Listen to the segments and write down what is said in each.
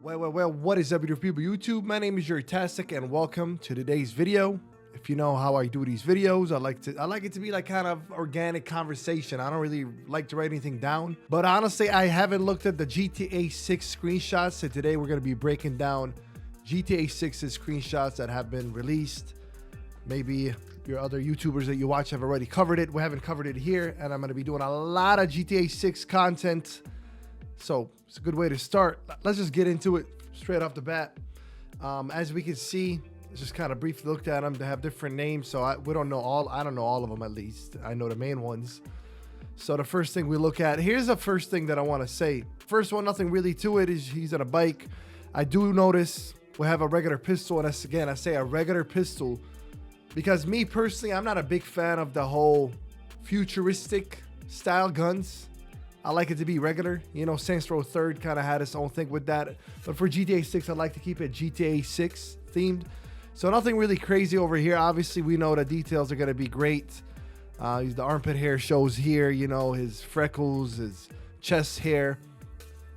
Well, what is up, beautiful people YouTube? My name is Tastic, and welcome to today's video. If you know how I do these videos, I like it to be like kind of organic conversation. I don't really like to write anything down, but honestly, I haven't looked at the GTA 6 screenshots, so today we're going to be breaking down GTA 6's screenshots that have been released. Maybe your other YouTubers that you watch have already covered it. We haven't covered it here, and I'm going to be doing a lot of GTA 6 content. So it's a good way to start. Let's just get into it straight off the bat. As we can see, just kind of briefly looked at them. They have different names, so I don't know all of them. At least I know the main ones. So the first thing we look at, here's the first thing that I want to say. First one, nothing really to it, is he's on a bike. I do notice we have a regular pistol, and that's, again, I say a regular pistol because me personally, I'm not a big fan of the whole futuristic style guns. I like it to be regular. You know, Saints Row 3rd kind of had its own thing with that. But for GTA 6, I like to keep it GTA 6 themed. So nothing really crazy over here. Obviously, we know the details are going to be great. The armpit hair shows here, you know, his freckles, his chest hair.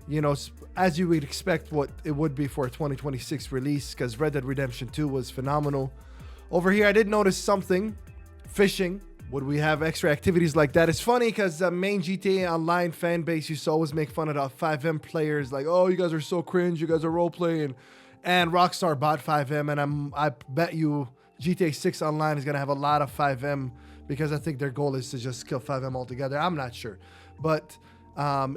You know, as you would expect what it would be for a 2026 release, because Red Dead Redemption 2 was phenomenal. Over here, I did notice something. Fishing. Would we have extra activities like that? It's funny because the main GTA Online fan base used to always make fun of the 5M players. Like, oh, you guys are so cringe. You guys are role-playing. And Rockstar bought 5M. And I bet you GTA 6 Online is going to have a lot of 5M because I think their goal is to just kill 5M altogether. I'm not sure. But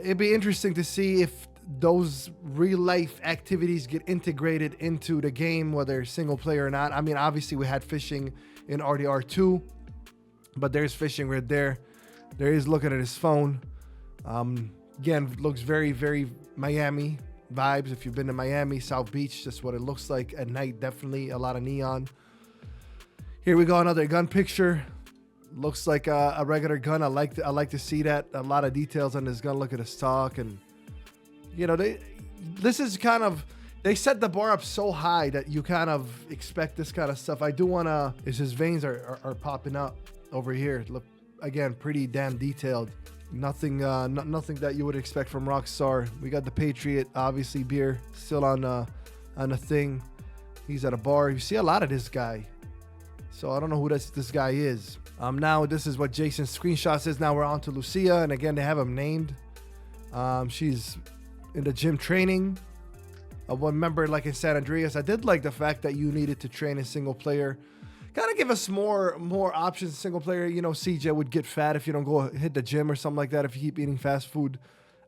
it'd be interesting to see if those real-life activities get integrated into the game, whether single player or not. I mean, obviously, we had fishing in RDR 2. But there's fishing right there. There is looking at his phone. Again, looks very, very Miami vibes. If you've been to Miami, South Beach, that's what it looks like at night. Definitely a lot of neon. Here we go, another gun picture. Looks like a regular gun. I like to see that. A lot of details on this gun. Look at the stock, and you know, this is kind of, they set the bar up so high that you kind of expect this kind of stuff. I do wanna, is his veins are popping up. Over here, look, again, pretty damn detailed. Nothing that you would expect from Rockstar. We got the Patriot, obviously, beer still on a thing. He's at a bar. You see a lot of this guy, so I don't know who this guy is. Now this is what Jason's screenshots is. Now we're on to Lucia, and again they have him named. She's in the gym training. Remember, like in San Andreas, I did like the fact that you needed to train in single player. Kind of give us more options in single player. You know, CJ would get fat if you don't go hit the gym or something like that if you keep eating fast food.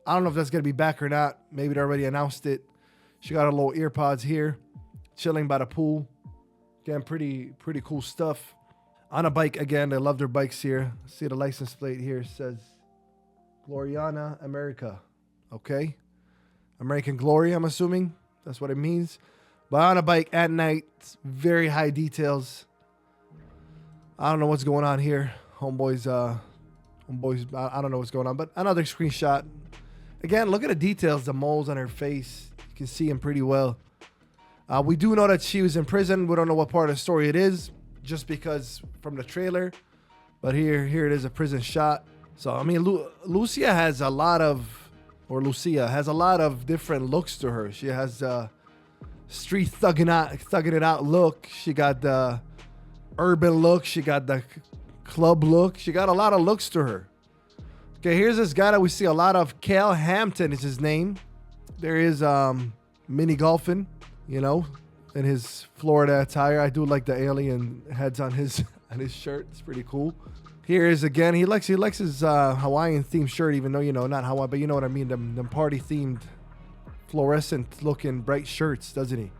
I don't know if that's going to be back or not. Maybe they already announced it. She got her little ear pods here, chilling by the pool. Again, pretty cool stuff. On a bike, again, they love their bikes here. See the license plate here. It says Gloriana America. Okay. American Glory, I'm assuming. That's what it means. But on a bike at night, very high details. I don't know what's going on here. Homeboys, I don't know what's going on, but another screenshot. Again, look at the details, the moles on her face. You can see them pretty well. We do know that she was in prison. We don't know what part of the story it is, just because from the trailer. But here it is, a prison shot. So, I mean, Lucia has a lot of different looks to her. She has street thugging it out look. She got the urban look. She got the club look. She got a lot of looks to her. Okay, here's this guy that we see a lot of. Cal Hampton is his name. There is mini golfing, you know, in his Florida attire. I do like the alien heads on his shirt. It's pretty cool. Here is again. He likes his Hawaiian themed shirt, even though, you know, not Hawaii, but you know what I mean. Them party themed, fluorescent looking bright shirts, doesn't he?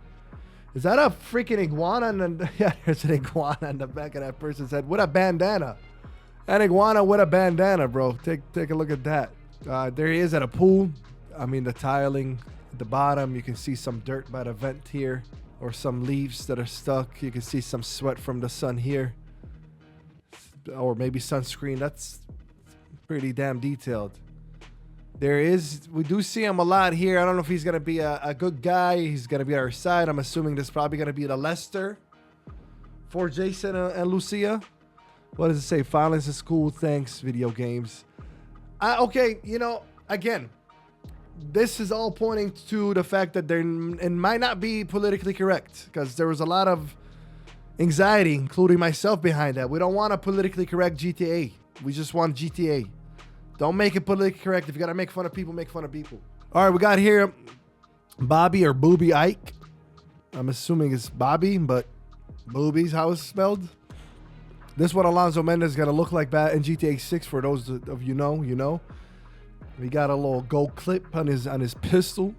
Is that a freaking iguana? Yeah, there's an iguana on the back of that person's head with a bandana. An iguana with a bandana, bro. Take a look at that. There he is at a pool. I mean, the tiling at the bottom. You can see some dirt by the vent here, or some leaves that are stuck. You can see some sweat from the sun here, or maybe sunscreen. That's pretty damn detailed. We do see him a lot here. I don't know if he's going to be a good guy. He's going to be on our side. I'm assuming this is probably going to be the Lester for Jason and Lucia. What does it say? Violence is cool. Thanks, video games. Okay, you know, again, this is all pointing to the fact that it might not be politically correct, because there was a lot of anxiety, including myself, behind that. We don't want a politically correct GTA. We just want GTA. Don't make it politically correct. If you gotta make fun of people, make fun of people. All right, we got here Bobie or Bobie Ike. I'm assuming it's Bobby, but Bobie's how it's spelled. This one Alonso Mendez is gonna look like that in GTA 6. For those of you know. We got a little gold clip on his pistol,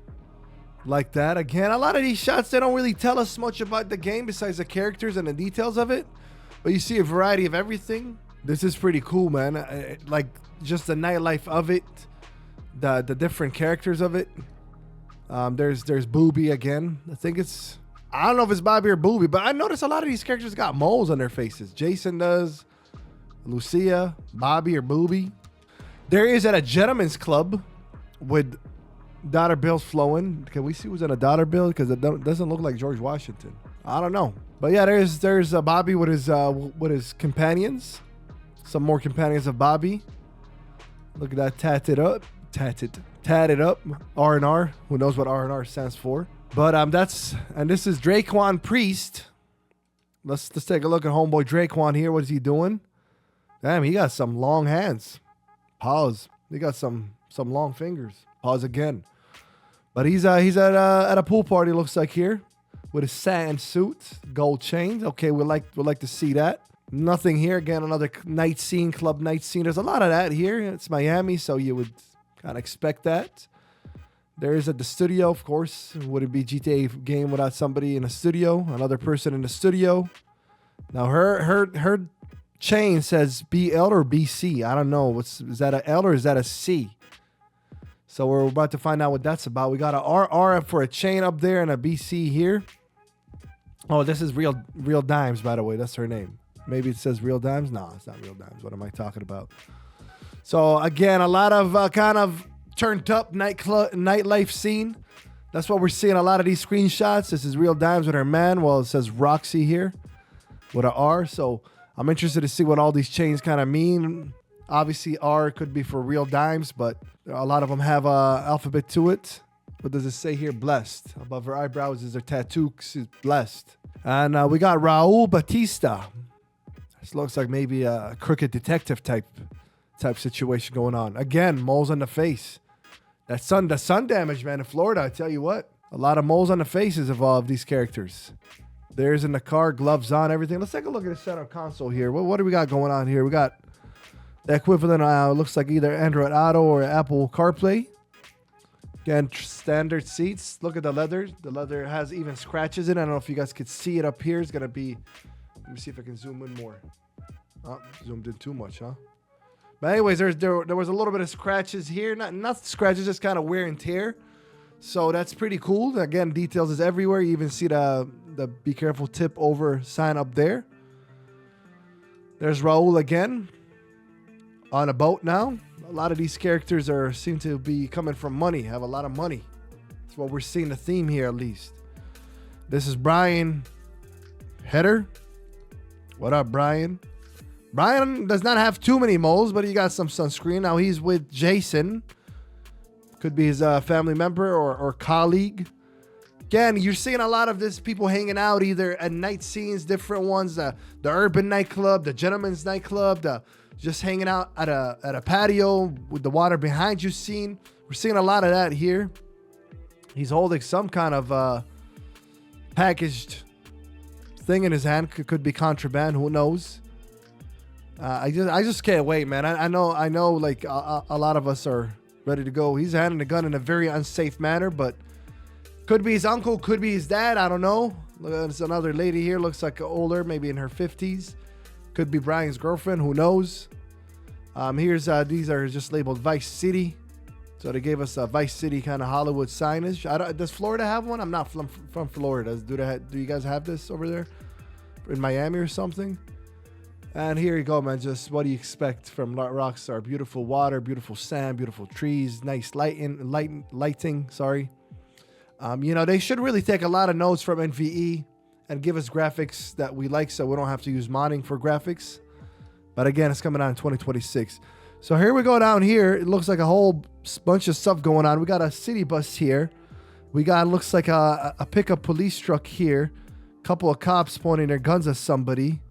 like that. Again, a lot of these shots, they don't really tell us much about the game besides the characters and the details of it. But you see a variety of everything. This is pretty cool, man. Like just the nightlife of it, the different characters of it. There's Bobie again. I don't know if it's Bobby or Bobie, but I noticed a lot of these characters got moles on their faces. Jason does, Lucia, Bobby or Bobie. There is at a gentleman's club with dollar bills flowing. Can we see who's in a dollar bill? Because it doesn't look like George Washington. I don't know, but yeah, there's Bobby with his companions. Some more companions of Bobby. Look at that, tatted up, R&R. Who knows what R&R stands for? But this is Dre'Quan Priest. Let's take a look at homeboy Dre'Quan here. What is he doing? Damn, he got some long hands. Pause. He got some long fingers. Pause again. But he's at a pool party, looks like, here, with his satin suit, gold chains. Okay, we'd like to see that. Nothing here. Again, another night scene, club night scene. There's a lot of that here. It's Miami, so you would kind of expect that. There is at the studio, of course. Would it be GTA game without somebody in a studio? Another person in the studio. Now her chain says BL or BC. I don't know. Is that a L or is that a C? So we're about to find out what that's about. We got a RR for a chain up there and a BC here. Oh, this is real Dimes, by the way. That's her name. Maybe it says Real Dimes. No, it's not Real Dimes. What am I talking about? So again, a lot of kind of turned up nightlife scene. That's what we're seeing a lot of these screenshots. This is Real Dimes with her man. Well, it says Roxy here with an R. So I'm interested to see what all these chains kind of mean. Obviously, R could be for Real Dimes, but a lot of them have a alphabet to it. What does it say here? Blessed. Above her eyebrows is her tattoo. She's blessed. And we got Raul Batista. This looks like maybe a crooked detective type situation going on. Again, moles on the face. The sun damage, man, in Florida, I tell you what. A lot of moles on the faces of all of these characters. There's in the car, gloves on, everything. Let's take a look at the center console here. What do we got going on here? We got the equivalent, looks like either Android Auto or Apple CarPlay. Again, standard seats. Look at the leather. The leather has even scratches in it. I don't know if you guys could see it up here. It's going to be... Let me see if I can zoom in more. Oh, zoomed in too much, huh? But anyways, there was a little bit of scratches here. Not scratches, just kind of wear and tear. So that's pretty cool. Again, details is everywhere. You even see the be careful tip over sign up there. There's Raul again on a boat now. A lot of these characters seem to be coming from money, have a lot of money. That's what we're seeing, the theme here at least. This is Brian Heder. What up, Brian? Brian does not have too many moles, but he got some sunscreen. Now he's with Jason. Could be his family member or colleague. Again, you're seeing a lot of this people hanging out either at night scenes, different ones, the urban nightclub, the gentleman's nightclub, just hanging out at a patio with the water behind you scene. We're seeing a lot of that here. He's holding some kind of packaged thing in his hand. Could be contraband. Who knows? I just can't wait, man. I know. Like a lot of us are ready to go. He's handing the gun in a very unsafe manner, but could be his uncle, could be his dad. I don't know. There's another lady here. Looks like older, maybe in her 50s. Could be Brian's girlfriend. Who knows? These are just labeled Vice City. So they gave us a Vice City kind of Hollywood signage. Does Florida have one? I'm not from Florida. Do you guys have this over there in Miami or something? And here you go, man. Just what do you expect from Rockstar? Beautiful water, beautiful sand, beautiful trees, nice lighting. Sorry. They should really take a lot of notes from NVE and give us graphics that we like, so we don't have to use modding for graphics. But again, it's coming out in 2026. So here we go down here. It looks like a whole bunch of stuff going on. We got a city bus here. We got, looks like a pickup police truck here. Couple of cops pointing their guns at somebody.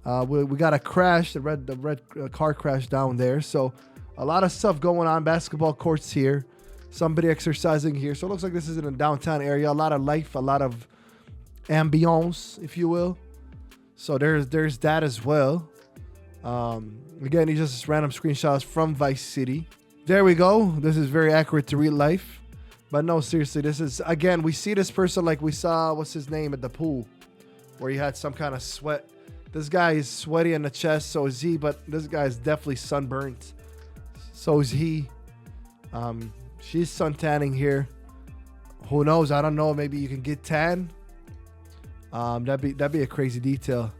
We got a crash, the red car crash down there. So a lot of stuff going on. Basketball courts here. Somebody exercising here. So it looks like this is in a downtown area. A lot of life, a lot of ambiance, if you will. So there's that as well. Again, these just random screenshots from Vice City. There we go. This is very accurate to real life. But no, seriously, this is, again, we see this person like we saw, what's his name, at the pool, where he had some kind of sweat. This guy is sweaty in the chest, so is he, but this guy is definitely sunburnt. So is he. She's suntanning here. Who knows? I don't know. Maybe you can get tan. That'd be a crazy detail.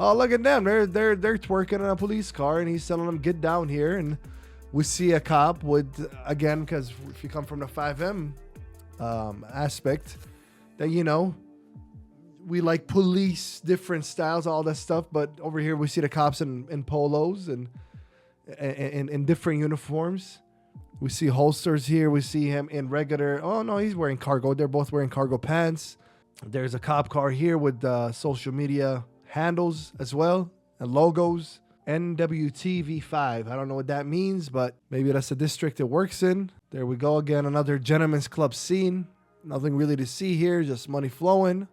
Oh, look at them. They're twerking in a police car, and he's telling them, get down here. And we see a cop with, again, because if you come from the 5M aspect, that, you know, we like police, different styles, all that stuff. But over here, we see the cops in polos and in different uniforms. We see holsters here. We see him in regular. Oh, no, he's wearing cargo. They're both wearing cargo pants. There's a cop car here with social media handles as well and logos. NWTV5. I don't know what that means, but maybe that's the district it works in. There we go again. Another gentleman's club scene. Nothing really to see here. Just money flowing.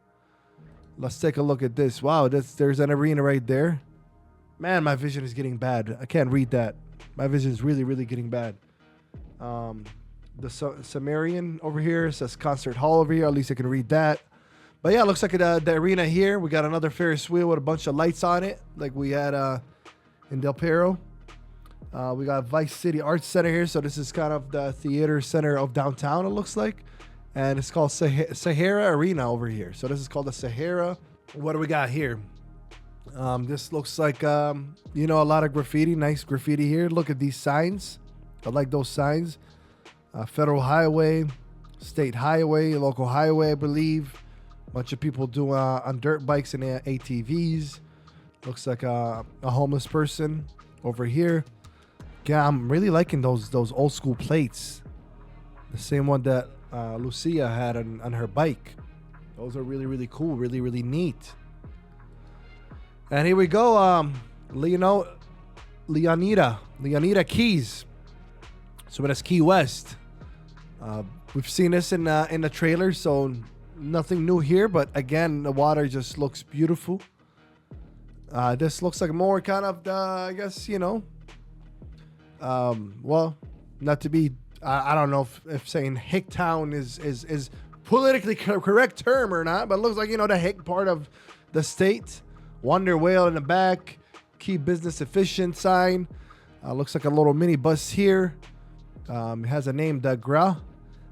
Let's take a look at this. Wow, there's an arena right there. Man, my vision is getting bad. I can't read that. My vision is really, really getting bad. The Sumerian over here says concert hall over here. At least I can read that. But yeah, it looks like the arena here. We got another Ferris wheel with a bunch of lights on it, like we had in Del Perro. We got Vice City Arts Center here. So this is kind of the theater center of downtown, it looks like. And it's called Sahara Arena over here. So this is called the Sahara. What do we got here? This looks like, you know, a lot of graffiti. Nice graffiti here. Look at these signs. I like those signs. Federal Highway, State Highway, local highway, I believe. Bunch of people doing on dirt bikes and ATVs. Looks like a homeless person over here. Yeah, I'm really liking those old school plates. The same one that Lucia had on her bike. Those are really, really cool. Really, really neat. And here we go. Leonida Keys. So that's Key West. We've seen this in the trailer, so nothing new here. But again, the water just looks beautiful. This looks like more kind of the, I guess, you know. Well, not to be. I don't know if saying Hicktown is politically correct term or not, but it looks like, you know, the Hick part of the state. Wonder Whale in the back. Keep business efficient sign. Looks like a little mini bus here. It has a name, Gra.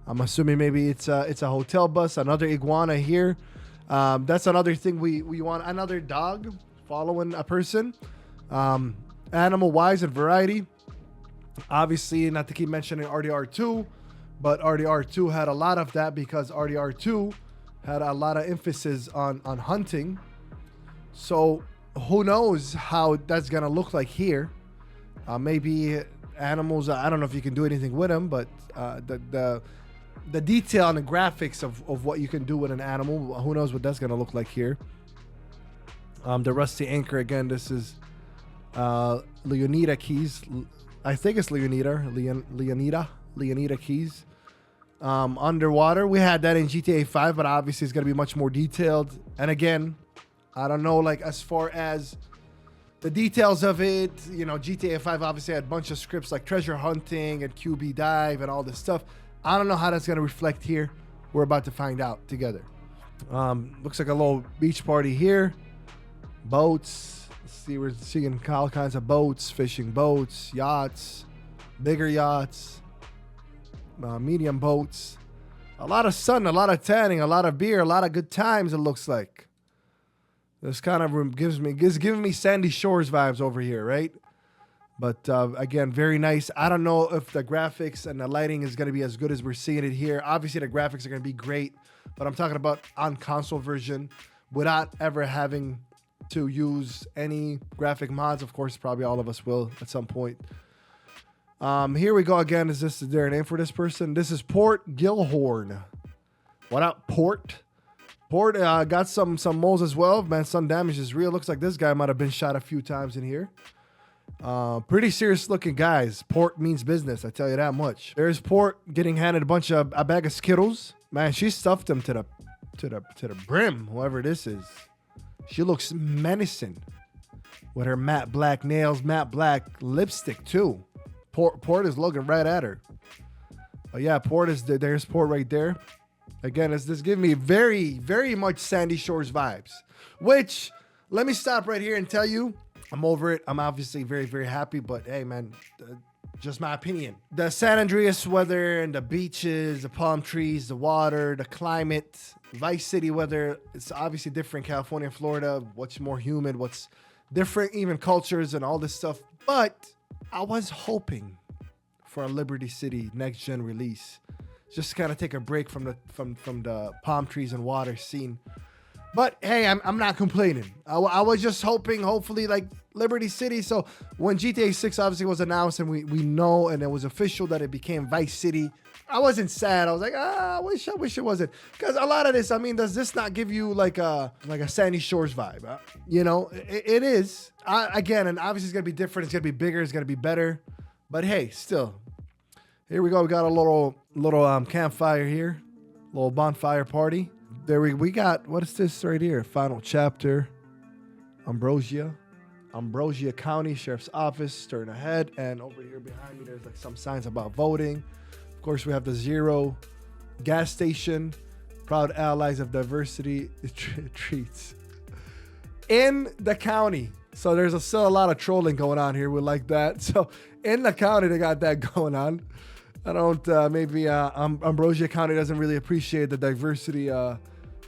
I'm assuming maybe it's a hotel bus. Another iguana here. That's another thing we want. Another dog following a person. Animal wise and variety. Obviously, not to keep mentioning RDR2, but RDR2 had a lot of that because RDR2 had a lot of emphasis on hunting. So who knows how that's gonna look like here? Maybe animals. I don't know if you can do anything with them, but the detail and the graphics of what you can do with an animal, who knows what that's gonna look like here. The rusty anchor again. This is Leonida Keys. I think it's Leonida Keys. Underwater. We had that in GTA 5, but obviously it's gonna be much more detailed. And again, I don't know, like as far as the details of it, you know, GTA 5 obviously had a bunch of scripts like treasure hunting and QB dive and all this stuff. I don't know how that's going to reflect here. We're about to find out together. Looks like a little beach party here. Boats. Let's see, we're seeing all kinds of boats, fishing boats, yachts, bigger yachts, medium boats. A lot of sun, a lot of tanning, a lot of beer, a lot of good times, it looks like. This kind of giving me Sandy Shores vibes over here, right? But again, very nice. I don't know if the graphics and the lighting is going to be as good as we're seeing it here. Obviously, the graphics are going to be great, but I'm talking about on console version without ever having to use any graphic mods. Of course, probably all of us will at some point. Here we go again. Is there a name for this person? This is Port Gilhorn. What up, Port? Port got some moles as well. Man, sun damage is real. Looks like this guy might have been shot a few times in here. Pretty serious looking guys. Port means business, I tell you that much. There's Port getting handed a bag of Skittles. Man, she stuffed him to the brim, whoever this is. She looks menacing with her matte black nails, matte black lipstick too. Port is looking right at her. But yeah, there's Port right there. Again, this giving me very, very much Sandy Shores vibes. Which, let me stop right here and tell you, I'm over it. I'm obviously very, very happy. But hey, man, just my opinion. The San Andreas weather and the beaches, the palm trees, the water, the climate, Vice City weather, it's obviously different. California and Florida, what's more humid, what's different, even cultures and all this stuff. But I was hoping for a Liberty City next gen release. Just kind of take a break from the palm trees and water scene. But hey, I'm not complaining. I was just hopefully like Liberty City. So when GTA 6 obviously was announced and we know and it was official that it became Vice City, I wasn't sad. I was like, I wish it wasn't. Because a lot of this, I mean, does this not give you like a Sandy Shores vibe? You know, it is. Again, and obviously it's gonna be different. It's gonna be bigger. It's gonna be better. But hey, still. Here we go. We got a little campfire here, little bonfire party. There we got, what is this right here? Final chapter. Ambrosia County Sheriff's Office, stirring ahead, and over here behind me there's like some signs about voting. Of course, we have the Zero gas station. Proud allies of diversity treats in the county. So there's still a lot of trolling going on here. We like that. So in the county they got that going on. I don't, maybe Ambrosia County doesn't really appreciate the diversity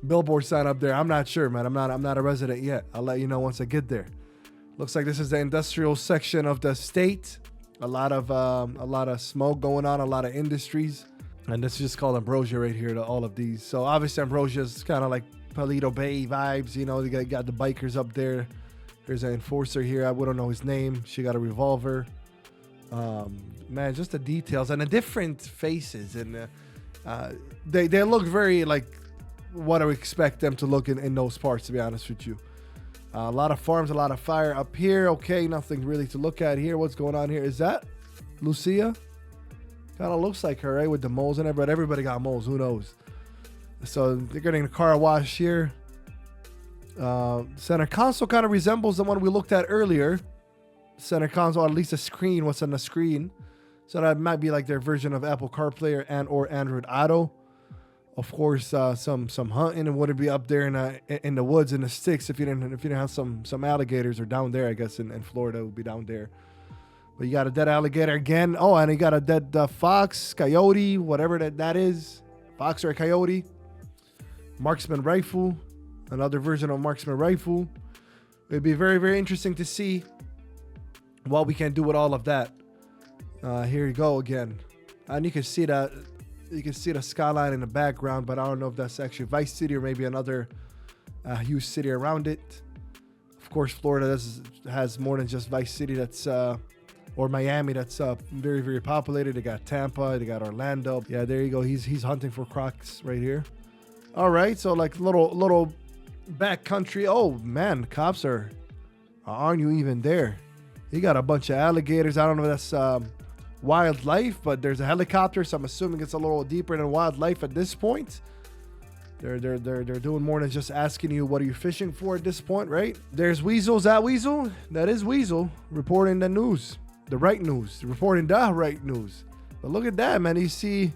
billboard sign up there. I'm not sure, man. I'm not a resident yet. I'll let you know once I get there. Looks like this is the industrial section of the state. A lot of smoke going on, a lot of industries. And this is just called Ambrosia right here to all of these. So obviously Ambrosia's kind of like Paleto Bay vibes. You know, they got the bikers up there. There's an enforcer here. I wouldn't know his name. She got a revolver. Man, just the details and the different faces, and they look very like what I would expect them to look in those parts, to be honest with you. A lot of farms, a lot of fire up here. Okay, nothing really to look at here. What's going on here? Is that Lucia? Kind of looks like her, right? With the moles and everybody. Everybody got moles. Who knows? So they're getting a car wash here. Center console kind of resembles the one we looked at earlier. Center console, at least a screen. What's on the screen? So that might be like their version of Apple CarPlay or Android Auto. Of course, some hunting, and would it be up there in the woods in the sticks if you didn't have some alligators, or down there, I guess in Florida it would be down there. But you got a dead alligator again. Oh, and you got a dead fox, coyote, whatever that is, fox or a coyote. Marksman rifle, another version of marksman rifle. It'd be very, very interesting to see what we can do with all of that. Here you go again, and you can see that. You can see the skyline in the background, but I don't know if that's actually Vice City or maybe another huge city around it. Of course, Florida has more than just Vice City or Miami that's very, very populated. They got Tampa, they got Orlando. Yeah, there you go. He's hunting for crocs right here. All right, so like little back country. Oh man, cops aren't you even there? You got a bunch of alligators. I don't know if that's wildlife, but there's a helicopter, so I'm assuming it's a little deeper than wildlife at this point. They're doing more than just asking you what are you fishing for at this point, right? There's Weasel. Is that Weasel? That is Weasel reporting the news, the right news, reporting the right news. But look at that, man. You see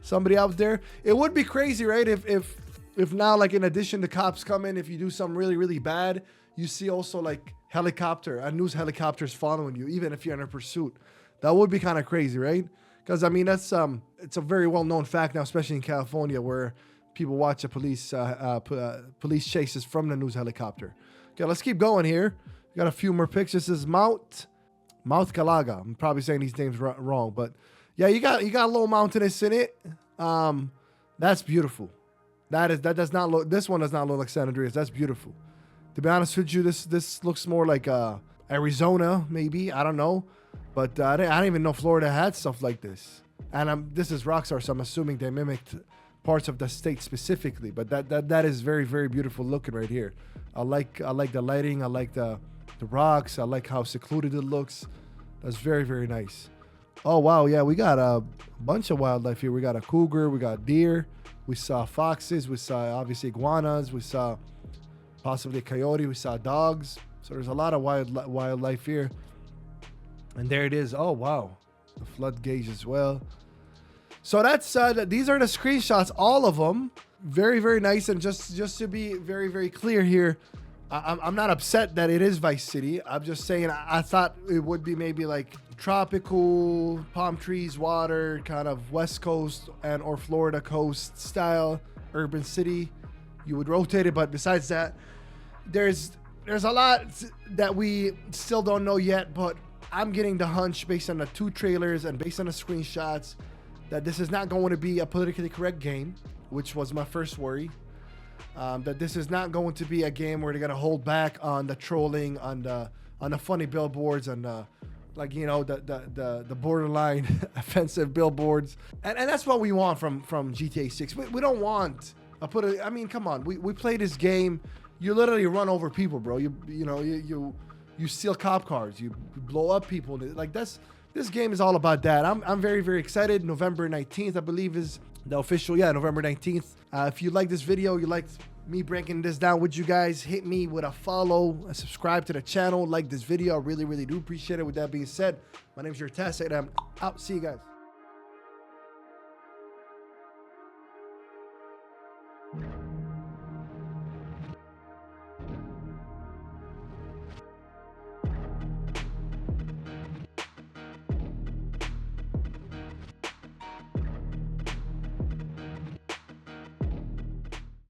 somebody out there. It would be crazy, right? If now, like in addition to cops coming, if you do something really, really bad, you see also like news helicopters following you, even if you're in a pursuit. That would be kind of crazy, right? Because I mean, that's it's a very well-known fact now, especially in California, where people watch the police chases from the news helicopter. Okay, let's keep going here. We got a few more pictures. This is Mount Calaga. I'm probably saying these names wrong, but yeah, you got a little mountainous in it. That's beautiful. This one does not look like San Andreas. That's beautiful. To be honest with you, this looks more like Arizona, maybe. I don't know. But I didn't even know Florida had stuff like this. And this is Rockstar, so I'm assuming they mimicked parts of the state specifically. But that is very, very beautiful looking right here. I like the lighting. I like the rocks. I like how secluded it looks. That's very, very nice. Oh, wow. Yeah, we got a bunch of wildlife here. We got a cougar. We got deer. We saw foxes. We saw, obviously, iguanas. We saw possibly a coyote. We saw dogs. So there's a lot of wildlife here. And there it is. Oh, wow. The flood gauge as well. So that's these are the screenshots, all of them. Very, very nice. And just to be very, very clear here, I'm not upset that it is Vice City. I'm just saying I thought it would be maybe like tropical, palm trees, water, kind of West Coast and or Florida coast style urban city. You would rotate it, but besides that, there's a lot that we still don't know yet, but I'm getting the hunch based on the 2 trailers and based on the screenshots that this is not going to be a politically correct game, which was my first worry. That this is not going to be a game where they're going to hold back on the trolling, on the funny billboards, and like, you know, the borderline offensive billboards. And that's what we want from GTA 6. We don't want I mean, come on. We play this game. You literally run over people, bro. You steal cop cars, you blow up people. Like this game is all about that. I'm very, very excited. November 19th, I believe, is the official. Yeah, November 19th. If you like this video, you liked me breaking this down with you guys, hit me with a follow, and subscribe to the channel, like this video. I really, really do appreciate it. With that being said, my name is Tess, and I'm out. See you guys.